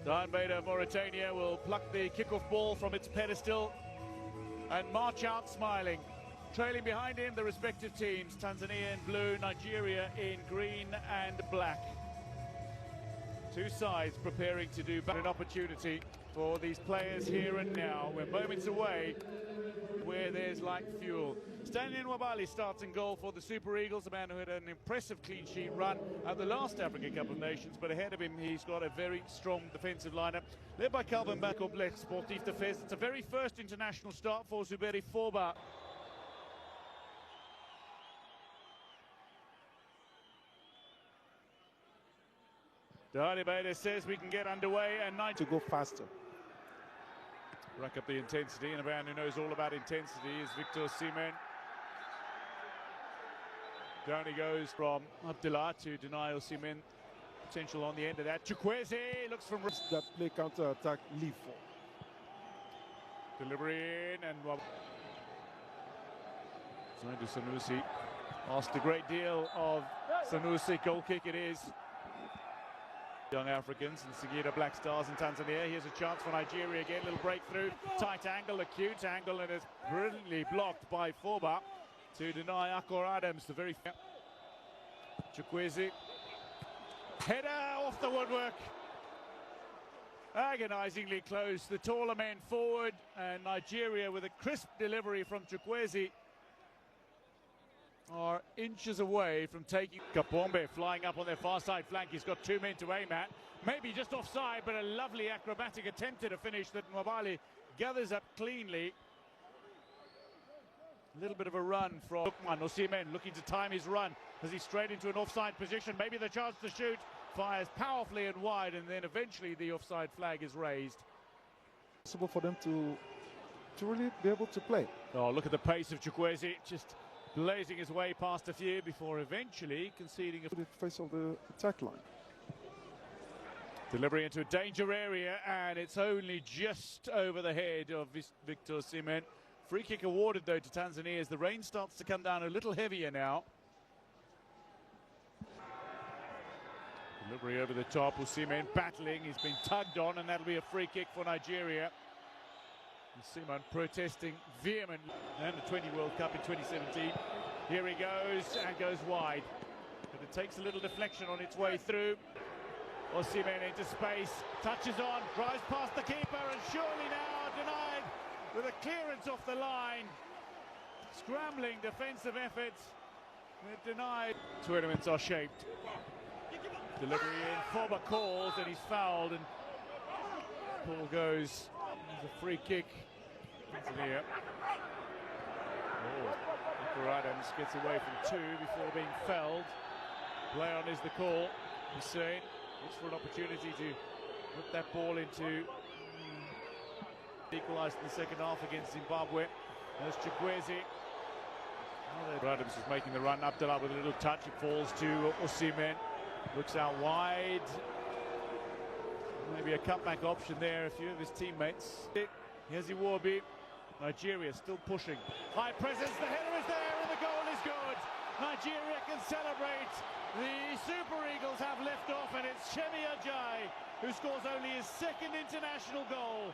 Beta of Mauritania will pluck the kickoff ball from its pedestal and march out smiling. Trailing behind him, the respective teams, Tanzania in blue, Nigeria in green and black. Two sides preparing to do an opportunity for these players here and now. We're moments away where there's like fuel. Stanley Nwabali starts in goal for the Super Eagles, a man who had an impressive clean sheet run at the last African Cup of Nations, but ahead of him he's got a very strong defensive lineup led by Calvin Bakoblech, Sportif de Fez. It's a very first international start for Zuberi Forba. Beta says we can get underway and to go faster. Rack up the intensity, and a man who knows all about intensity is Victor Osimhen. Down he goes from Abdullah to deny Osimhen potential on the end of that. Chukwueze looks from that play counter attack leave for. Delivery in and Zaindu Sanusi asked a great deal of Sanusi. Goal kick it is. Young Africans and Singida Black Stars in Tanzania. Here's a chance for Nigeria again. Little breakthrough. Tight angle, acute angle, and it's brilliantly blocked by Forba to deny Akor Adams. The very Chukwueze. Header off the woodwork. Agonizingly close. The taller men forward, and Nigeria with a crisp delivery from Chukwueze are inches away from taking. Kapombe flying up on their far side flank. He's got two men to aim at. Maybe just offside, but a lovely acrobatic attempt at a finish that Nwabali gathers up cleanly. A little bit of a run from Lukman. Osimhen looking to time his run as he's straight into an offside position. Maybe the chance to shoot. Fires powerfully and wide, and then eventually the offside flag is raised. Possible for them to really be able to play. Oh, look at the pace of Chukwueze. Just blazing his way past a few before eventually conceding a the face of the attack line. Delivery into a danger area, and it's only just over the head of Victor Osimhen. Free kick awarded though to Tanzania as the rain starts to come down a little heavier now. Delivery over the top, Osimhen battling, he's been tugged on, and that'll be a free kick for Nigeria. Osimhen protesting vehemently. And the 20 World Cup in 2017. Here he goes and goes wide. But it takes a little deflection on its way through. Osimhen into space, touches on, drives past the keeper, and surely now denied with a clearance off the line. Scrambling defensive efforts. They're denied. Tournaments are shaped. Delivery in, Forba calls, and he's fouled, and ball goes. There's a free kick. Tanzania. Akor Adams gets away from two before being felled. Play on is the call. Hussein looks for an opportunity to put that ball into equalised in the second half against Zimbabwe. There's Chukwueze. Adams is making the run. Abdullah with a little touch. It falls to Osimhen. Looks out wide. Maybe a cutback option there, a few of his teammates. Here's Iwobi. Nigeria still pushing. High presence, the header is there, and the goal is good. Nigeria can celebrate. The Super Eagles have left off, and it's Shemi Ajayi who scores only his second international goal.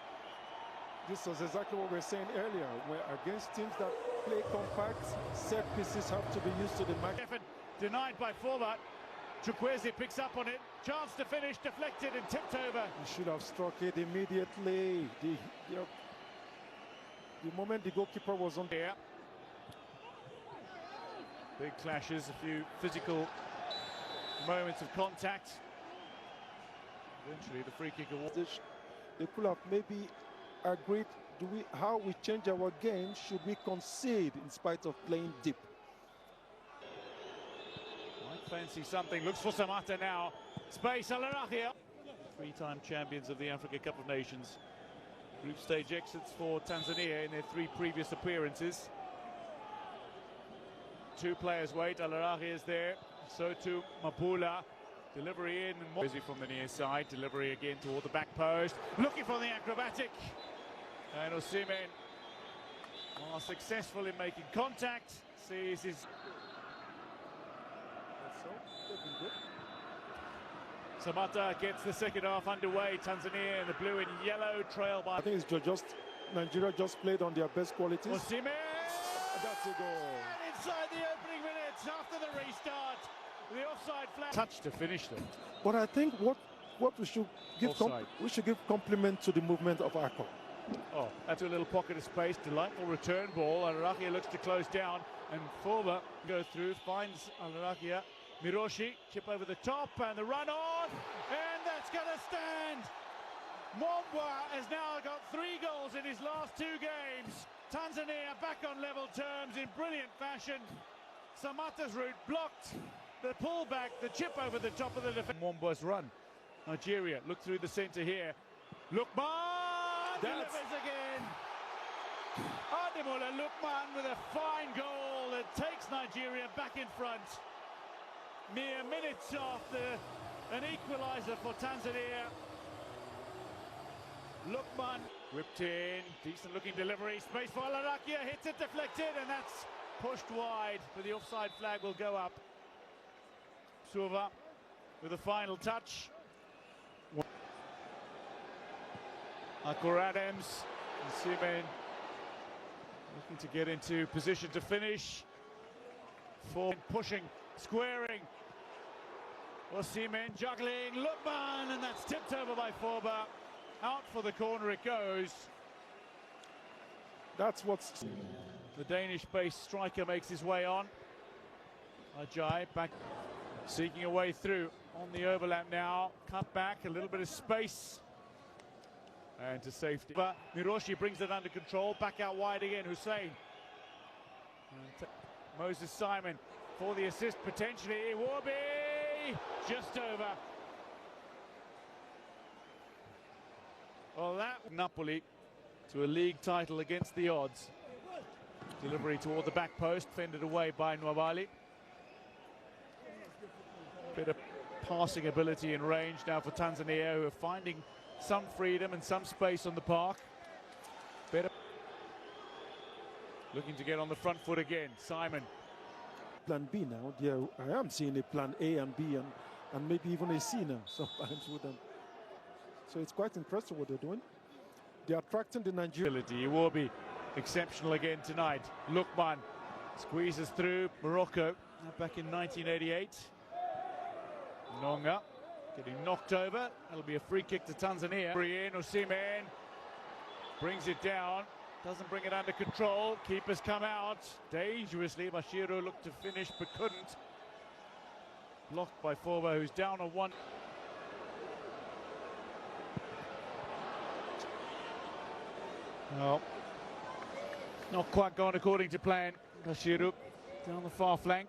This was exactly what we were saying earlier. Where against teams that play compact, set pieces have to be used to the max. Effort denied by Forba. Chukwueze picks up on it. Chance to finish, deflected and tipped over. He should have struck it immediately. The moment the goalkeeper was on here. Big clashes, a few physical moments of contact. Eventually the free kick award. They could have maybe agreed, how we change our game, should we concede in spite of playing deep? Fancy something, looks for Samata now. Space, Alarahia. Three-time champions of the Africa Cup of Nations. Group stage exits for Tanzania in their three previous appearances. Two players wait, Alarahia is there, so too Mapula. Delivery in, and busy from the near side. Delivery again toward the back post. Looking for the acrobatic. And Osimhen are successful in making contact. Sees his... Samata gets the second half underway. Tanzania in the blue and yellow trail by... I think it's just Nigeria just played on their best qualities. Osimhen! That's a goal. And inside the opening minutes after the restart. The offside flag. Touch to finish them. But I think what we should give compliment to the movement of Akko. Oh, that's a little pocket of space. Delightful return ball. Al-Rakia looks to close down, and Forba goes through, finds Al-Rakia. Miroshi, chip over the top, and the run on, and that's going to stand. MANQUER has now got 3 goals in his last 2 games. Tanzania back on level terms in brilliant fashion. Samata's route blocked. The pullback, the chip over the top of the defence. MANQUER's run. Nigeria look through the centre here. Lukman delivers again. Ademola Lukman with a fine goal that takes Nigeria back in front. Mere minutes after an equaliser for Tanzania. Lukman whipped in, decent looking delivery, space for Al-Rakia, hits it deflected, and that's pushed wide, but the offside flag will go up. Suva with a final touch. Akor Adams, Osimhen looking to get into position to finish. For pushing, squaring. Osimhen juggling, Lukman, and that's tipped over by Forba. Out for the corner it goes. That's what's... The Danish-based striker makes his way on. Ajay back, seeking a way through on the overlap now. Cut back, a little bit of space. And to safety. But Miroshi brings it under control. Back out wide again, Hussein. Moses Simon for the assist potentially. Iwobi just over. Well, that Napoli to a league title against the odds. Delivery toward the back post, fended away by Nwabali. Bit of passing ability and range now for Tanzania, who are finding some freedom and some space on the park. Looking to get on the front foot again. Simon. Plan B now. Yeah, I am seeing a plan A and B and maybe even a C now sometimes with them. So it's quite impressive what they're doing. They're attracting the Nigerian. Iwobi exceptional again tonight. Lukman squeezes through Morocco back in 1988. Nonga getting knocked over. That'll be a free kick to Tanzania. Osimhen brings it down. Doesn't bring it under control. Keepers come out dangerously. Bashiru looked to finish but couldn't. Blocked by Forba, who's down on 1. Well, not quite gone according to plan. Bashiru down the far flank.